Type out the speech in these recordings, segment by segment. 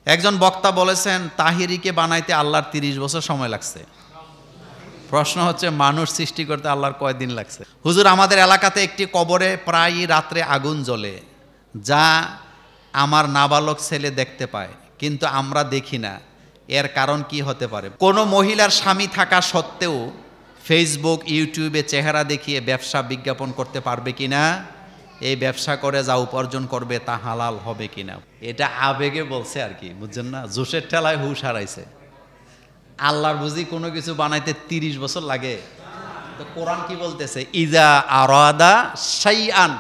একজন বক্তা বলেছেন তাহিরিকে বানাইতে আল্লাহর ৩০ বছর সময় লাগছে। প্রশ্ন হচ্ছে মানুষ সৃষ্টি করতে আল্লাহর কয়দিন লাগছে? হুজুর, আমাদের এলাকাতে একটি কবরে প্রায়ই রাত্রে আগুন জ্বলে, যা আমার নাবালক ছেলে দেখতে পায়, কিন্তু আমরা দেখি না। এর কারণ কি হতে পারে? কোনো মহিলার স্বামী থাকা সত্ত্বেও ফেসবুক, ইউটিউবে চেহারা দেখিয়ে ব্যবসা বিজ্ঞাপন করতে পারবে কিনা? এই ব্যবসা করে যা উপার্জন করবে তা হালাল হবে কিনা? এটা আবেগে বলছে আর কি, বুঝছেন না? জোশের ঠেলায় হুশ হারাইছে। আল্লাহর বুঝি কোনো কিছু বানাইতে ৩০ বছর লাগে? তো কোরআন কি বলতেছে? ইজা আরাদা শাইআন,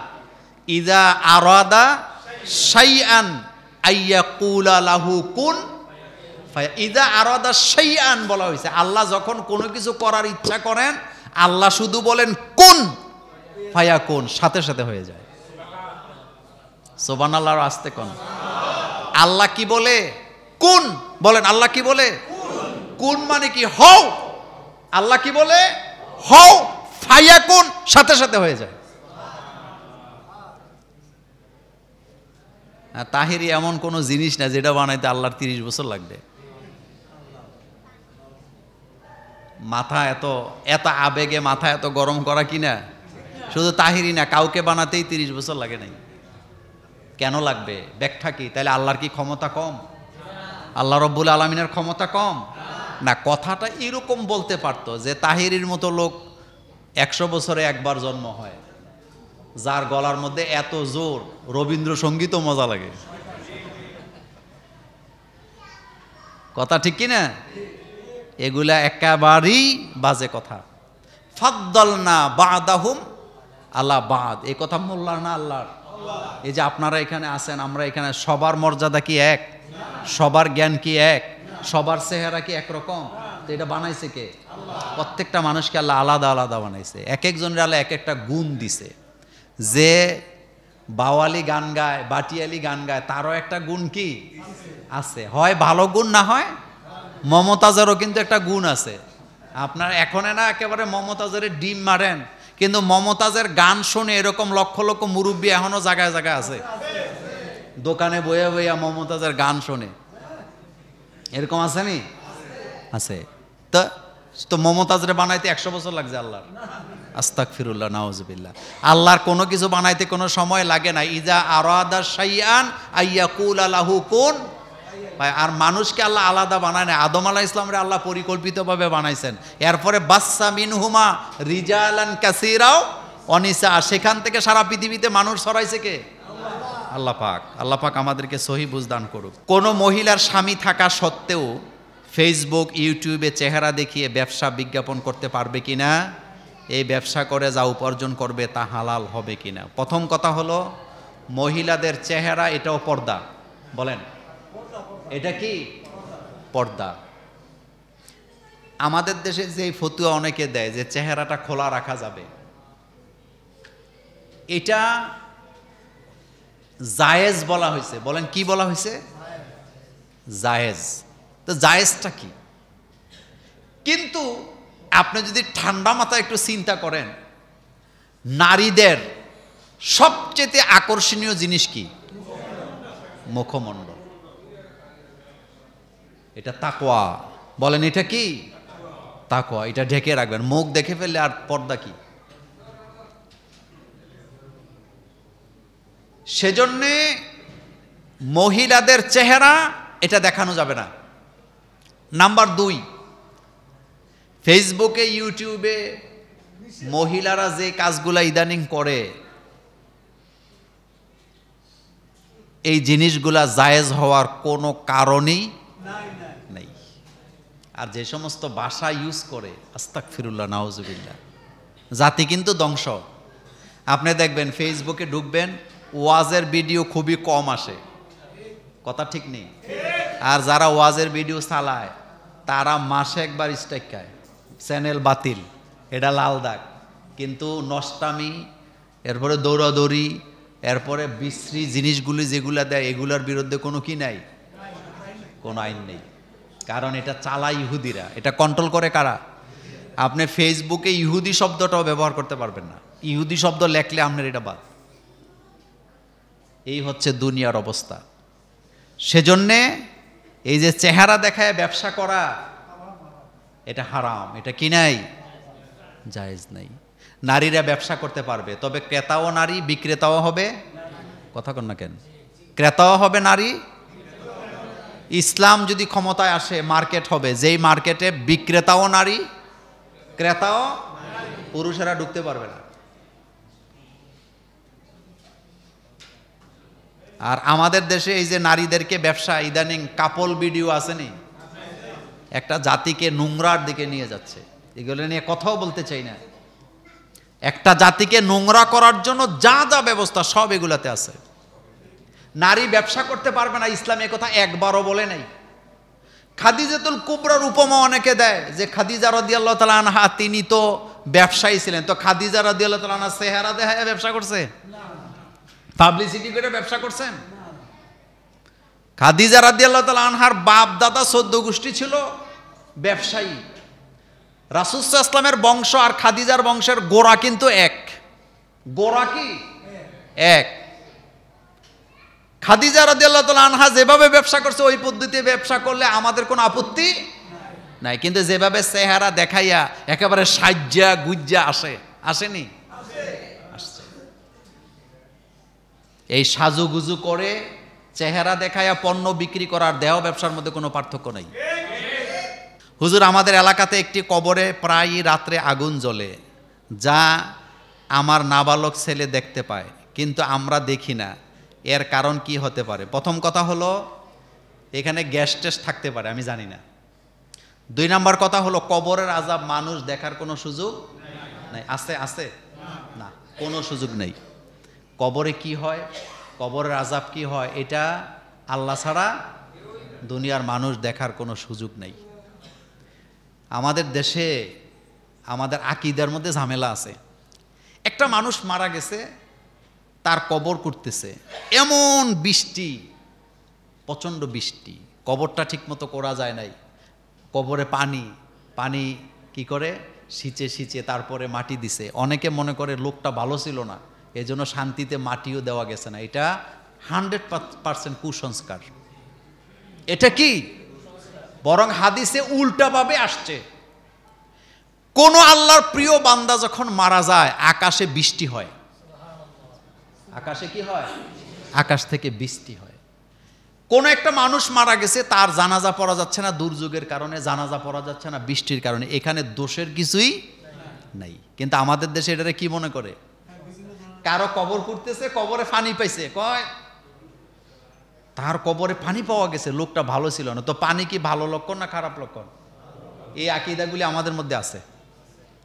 ইজা আরাদা শাইআন আইয়াকুলা লাহু কুন ফায়া। ইজা আরাদা শাইআন বলা হয়েছে, আল্লাহ যখন কোনো কিছু করার ইচ্ছা করেন, আল্লাহ শুধু বলেন কুন ফায়াকুন, সাথে সাথে হয়ে যায়। সুবহানাল্লাহর আস্তে কোন। আল্লাহ কি বলে? কুন বলেন। আল্লাহ কি বলে? কুন মানে কি? হও। আল্লাহ কি বলে? হও, ফায়াকুন, সাথে সাথে হয়ে যায়। তাহিরি এমন কোন জিনিস না যেটা বানাইতে আল্লাহর ৩০ বছর লাগবে। মাথা এত এত আবেগে মাথা এত গরম করা কিনা? শুধু তাহিরি না, কাউকে বানাতেই ৩০ বছর লাগে নাই। কেন লাগবে? ব্যাখ্যা কি? তাহলে আল্লাহর কি ক্ষমতা কম? আল্লাহ রব্বুল আলামিনের ক্ষমতা কম? না, কথাটা এরকম বলতে পারতো যে তাহিরির মতো লোক ১০০ বছরে একবার জন্ম হয়, যার গলার মধ্যে এত জোর, রবীন্দ্রসঙ্গীতও মজা লাগে। কথা ঠিক কিনা? এগুলা একেবারেই বাজে কথা। ফাদ্দালনা বাদাহুম আলা বাদ, এই কথা মোল্লার না আল্লাহর। এই যে আপনারা এখানে আছেন, আমরা এখানে, সবার মর্যাদা কি এক? সবার জ্ঞান কি এক? সবার চেহারা কি একরকম? তো এটা বানাইছে কে? প্রত্যেকটা মানুষকে আল্লাহ আলাদা আলাদা বানাইছে। এক একজনের আল্লাহ এক একটা গুণ দিছে। যে বাওয়ালি গান গায়, বাটিয়ালি গান গায়, তারও একটা গুণ কি আছে? হয় ভালো গুণ, না হয় মমতাজেরও কিন্তু একটা গুণ আছে। আপনার এখন না একেবারে মমতাজের ডিম মারেন, কিন্তু মমতাজের গান শুনে এরকম লক্ষ লক্ষ মুরব্বী এখনো জায়গায় জায়গায় আছে, দোকানে বইয়া বইয়া মমতাজের গান শোনে। এরকম আছে নি? আছে। তো মমতাজরে বানাইতে ১০০ বছর লাগছে আল্লাহর? আস্তাগফিরুল্লাহ, নাউজুবিল্লাহ। আল্লাহর কোনো কিছু বানাইতে কোনো সময় লাগে না। ইজা আরাদা শাইআন আইয়াকুলা লাহু কুন। আর মানুষকে আল্লাহ আলাদা বানায় না। আদম আলাইহিস সালামরে আল্লাহ পরিকল্পিতভাবে বানাইছেন। এরপরে বাসসা মিনহুমা রিজালান কাসীরা ওয়া নিসা, সেখান থেকে সারা পৃথিবীতে মানুষ ছড়াইছে কে? আল্লাহ পাক। আল্লাহ পাক আমাদেরকে সহি বুঝ দান করুক। কোনো মহিলার স্বামী থাকা সত্ত্বেও ফেসবুক, ইউটিউবে চেহারা দেখিয়ে ব্যবসা বিজ্ঞাপন করতে পারবে কিনা? এই ব্যবসা করে যা উপার্জন করবে তা হালাল হবে কিনা? প্রথম কথা হলো, মহিলাদের চেহারা এটাও পর্দা। বলেন, এটা কি পর্দা? আমাদের দেশে যে ফতুয়া অনেকে দেয় যে চেহারাটা খোলা রাখা যাবে, এটা জায়েজ বলা হয়েছে। বলেন, কি বলা হয়েছে? জায়েজ। তো জায়েজটা কি? কিন্তু আপনি যদি ঠান্ডা মাথায় একটু চিন্তা করেন, নারীদের সবচেয়ে আকর্ষণীয় জিনিস কি? মুখমণ্ডল। এটা তাকওয়া। বলেন, এটা কি? তাকওয়া। এটা ঢেকে রাখবেন। মুখ দেখে ফেললে আর পর্দা কি? সেজন্যে মহিলাদের চেহারা এটা দেখানো যাবে না। নাম্বার ২, ফেসবুকে, ইউটিউবে মহিলারা যে কাজগুলা ইদানিং করে, এই জিনিসগুলা জায়েজ হওয়ার কোনো কারণই নাই। আর যে সমস্ত ভাষা ইউজ করে, আস্তাগফিরুল্লাহ, নাউজুবিল্লাহ, জাতি কিন্তু ধ্বংস। আপনি দেখবেন ফেসবুকে ঢুকবেন, ওয়াজের ভিডিও খুবই কম আসে। কথা ঠিক নেই? আর যারা ওয়াজের ভিডিও চালায় তারা মাসে একবার স্ট্রাইক খায়, চ্যানেল বাতিল, এটা লাল দাগ। কিন্তু নষ্টামি, এরপরে দৌড়াদৌড়ি, এরপরে বিশ্রী জিনিসগুলি যেগুলা দেয়, এগুলার বিরুদ্ধে কোনো কি নাই? কোনো আইন নেই। কারণ এটা চালায় ইহুদিরা। এটা কন্ট্রোল করে কারা? আপনি ফেসবুকে ইহুদি শব্দটাও ব্যবহার করতে পারবেন না। ইহুদি শব্দ লেখলে আপনার এটা বাদ। এই হচ্ছে দুনিয়ার অবস্থা। সেজন্যে এই যে চেহারা দেখায় ব্যবসা করা, এটা হারাম, এটা কি নাই, জায়েজ নাই। নারীরা ব্যবসা করতে পারবে, তবে ক্রেতাও নারী, বিক্রেতাও হবে, কথা কন না কেন, ক্রেতাও হবে নারী। ইসলাম যদি ক্ষমতায় আসে মার্কেট হবে, যেই মার্কেটে বিক্রেতাও নারী, ক্রেতাও, পুরুষেরা ঢুকতে পারবে না। আর আমাদের দেশে এই যে নারীদেরকে ব্যবসা, ইদানিং কাপল ভিডিও আসেনি, একটা জাতিকে নোংরার দিকে নিয়ে যাচ্ছে। এগুলো নিয়ে কথাও বলতে চাই না। একটা জাতিকে নোংরা করার জন্য যা যা ব্যবস্থা সব এগুলাতে আছে। নারী ব্যবসা করতে পারবে না, ইসলাম এ কথা একবারও বলে নাই। খাদিজাতুল কুবরার উপমা অনেকে দেয় যে খাদিজা রাদিয়াল্লাহু তাআলা আনহা তিনি তো ব্যবসায়ী ছিলেন, তো খাদিজা রাদিয়াল্লাহু তাআলা আনহা চেহারা দেখায় ব্যবসা করছে, পাবলিসিটি করে ব্যবসা করছেন? খাদিজা রাদিয়াল্লাহু তাআলা আনহার বাপ দাদা 14 গোষ্ঠী ছিল ব্যবসায়ী। রাসূল সাল্লাল্লাহু আলাইহি ওয়াসাল্লামের বংশ আর খাদিজার বংশের গোড়া কিন্তু এক। গোড়া কি এক? খাদিজা রাদিয়াল্লাহু তাআলা আনহা যেভাবে ব্যবসা করছে ওই পদ্ধতিতে ব্যবসা করলে আমাদের কোনো আপত্তি নাই, কিন্তু যেভাবে চেহারা দেখাইয়া একেবারে সাজ্জা গুজ্জা আসেনি, আসছে। এই সাজুগুজু করে চেহারা দেখাইয়া পণ্য বিক্রি করার দেহ ব্যবসার মধ্যে কোনো পার্থক্য নাই। হুজুর, আমাদের এলাকাতে একটি কবরে প্রায়ই রাত্রে আগুন জ্বলে, যা আমার নাবালক ছেলে দেখতে পায়, কিন্তু আমরা দেখি না। এর কারণ কি হতে পারে? প্রথম কথা হলো এখানে গ্যাস টেস থাকতে পারে, আমি জানি না। 2 নম্বর কথা হলো কবরের আযাব মানুষ দেখার কোনো সুযোগ নাই। আছে না, কোনো সুযোগ নেই। কবরে কি হয়, কবরের আযাব কি হয়, এটা আল্লাহ ছাড়া দুনিয়ার মানুষ দেখার কোনো সুযোগ নেই। আমাদের দেশে আমাদের আকীদার মধ্যে ঝামেলা আছে। একটা মানুষ মারা গেছে, তার কবর করতেছে, এমন বৃষ্টি, প্রচণ্ড বৃষ্টি, কবরটা ঠিকমতো করা যায় নাই। কবরে পানি কি করে সিঁচে তারপরে মাটি দিছে। অনেকে মনে করে লোকটা ভালো ছিল না, এজন্য শান্তিতে মাটিও দেওয়া গেছে না। এটা 100% কুসংস্কার। এটা কি, বরং হাদিসে উল্টাভাবে আসছে। কোন আল্লাহর প্রিয় বান্দা যখন মারা যায় আকাশে বৃষ্টি হয়। আকাশে কি হয়? আকাশ থেকে বৃষ্টি হয়। কোন একটা মানুষ মারা গেছে, তার জানাজা পড়া যাচ্ছে না, দুর্যোগের কারণে জানাজা পড়া যাচ্ছে না, বৃষ্টির কারণে, এখানে দোষের কিছুই নাই। কিন্তু আমাদের দেশে এটারে কি মনে করে, কারো কবর করতেছে, কবরে পানি পাইছে, কয় তার কবরে পানি পাওয়া গেছে, লোকটা ভালো ছিল না। তো পানি কি ভালো লক্ষণ না খারাপ লক্ষণ? এই আকীদাগুলি আমাদের মধ্যে আছে।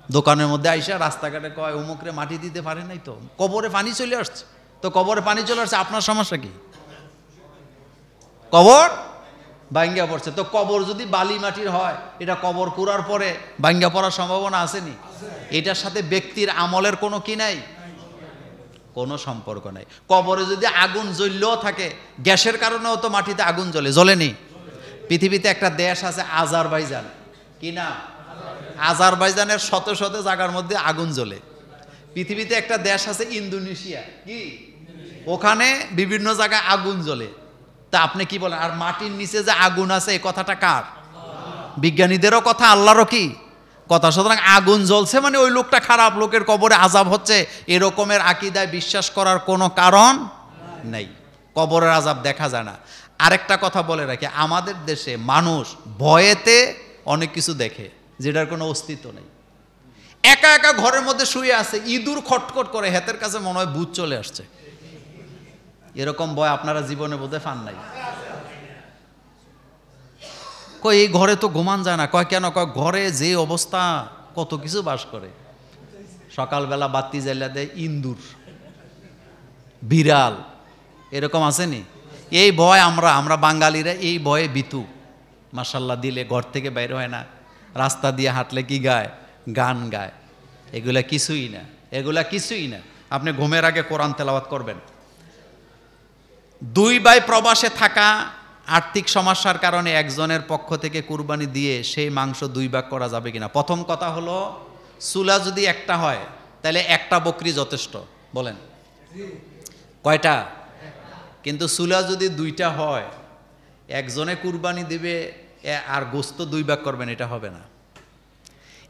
দোকানের মধ্যে আইসা রাস্তাঘাটে কয় অমুকরে মাটি দিতে পারে নাই, তো কবরে পানি চলে আসছে। তো কবরে পানি চলে আসছে, আপনার সমস্যা কি? কবর ভাঙ্গা পড়ছে। তো কবর যদি বালি মাটির হয়, এটা কবর কুড়ার পরে ভাঙ্গা পড়ার সম্ভাবনা আসেনি? এটার সাথে ব্যক্তির আমলের কোনো কি নাই, কোনো সম্পর্ক নাই। কবরে যদি আগুন জ্বললেও থাকে, গ্যাসের কারণেও তো মাটিতে আগুন জ্বলেনি। পৃথিবীতে একটা দেশ আছে আজারবাইজান, কি না? আজারবাইজানের শত শত জায়গার মধ্যে আগুন জ্বলে। পৃথিবীতে একটা দেশ আছে ইন্দোনেশিয়া, কি ওখানে বিভিন্ন জায়গায় আগুন জ্বলে। তা আপনি কি বলেন? আর মাটির নিচে যে আগুন আছে, এই কথাটা কার? বিজ্ঞানীদেরও কথা, আল্লাহরও কি কথা। সুতরাং আগুন জ্বলছে মানে ওই লোকটা খারাপ, লোকের কবরে আযাব হচ্ছে, এরকমের আকীদায় বিশ্বাস করার কোনো কারণ নেই। কবরের আযাব দেখা যায় না। আরেকটা কথা বলে রাখি, আমাদের দেশে মানুষ ভয়েতে অনেক কিছু দেখে যেটার কোনো অস্তিত্ব নেই। একা একা ঘরের মধ্যে শুয়ে আছে, ইঁদুর খটখট করে, হাতের কাছে মনে হয় ভূত চলে আসছে। এরকম ভয় আপনারা জীবনে বোধহয় পান নাই। কই এই ঘরে তো ঘুমান যায় না। কয় কেন? কয় ঘরে যে অবস্থা, কত কিছু বাস করে। সকালবেলা বাতি জ্বালা দেয় ইঁদুর, বিড়াল, এরকম আসেনি? এই ভয় আমরা বাঙালিরা এই ভয়ে ভীতু। মাশাল্লাহ দিলে ঘর থেকে বাইর হয় না, রাস্তা দিয়ে হাঁটলে কি গায়? গান গায়। এগুলা কিছুই না, এগুলা কিছুই না। আপনি ঘুমের আগে কোরআন তেলাওয়াত করবেন। 2 ভাই প্রবাসে থাকা, আর্থিক সমস্যার কারণে একজনের পক্ষ থেকে কুরবানি দিয়ে সেই মাংস 2 ভাগ করা যাবে কিনা? প্রথম কথা হলো, চুলা যদি একটা হয় তাহলে একটা বকরি যথেষ্ট। বলেন কয়টা? কিন্তু চুলা যদি 2টা হয়, একজনে কুরবানি দিবে আর গোস্ত 2 ভাগ করবেন, এটা হবে না।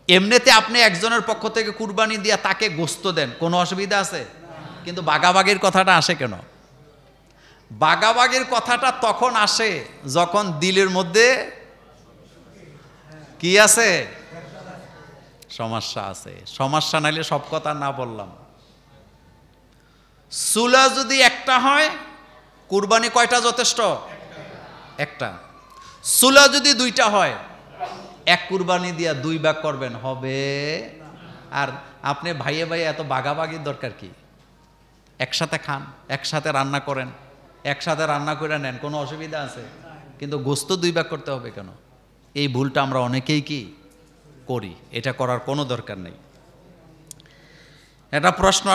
এমনিতে আপনি একজনের পক্ষ থেকে কুরবানি দিয়া তাকে গোস্ত দেন, কোনো অসুবিধা আছে? কিন্তু বাগাবাগির কথাটা আসে কেন? বাগাবাগির কথাটা তখন আসে যখন দিলের মধ্যে কি আছে? সমস্যা আছে। সমস্যা নাইলে সব কথা না বললাম। চুলা যদি একটা হয়, কুরবানি কয়টা যথেষ্ট? একটা। চুলা যদি 2টা হয়, এক কুরবানি দিয়া 2 ভাগ করবেন, হবে? আর আপনি ভাইয়ে ভাইয়ে এত বাগাবাগির দরকার কি? একসাথে খান, একসাথে রান্না করেন, একসাথে রান্না করে নেন, কোনো অসুবিধা আছে? কিন্তু গোস্ত 2 ভাগ করতে হবে কেন? এই ভুলটা আমরা অনেকেই কি করি। এটা করার কোনো দরকার নেই। এটা প্রশ্ন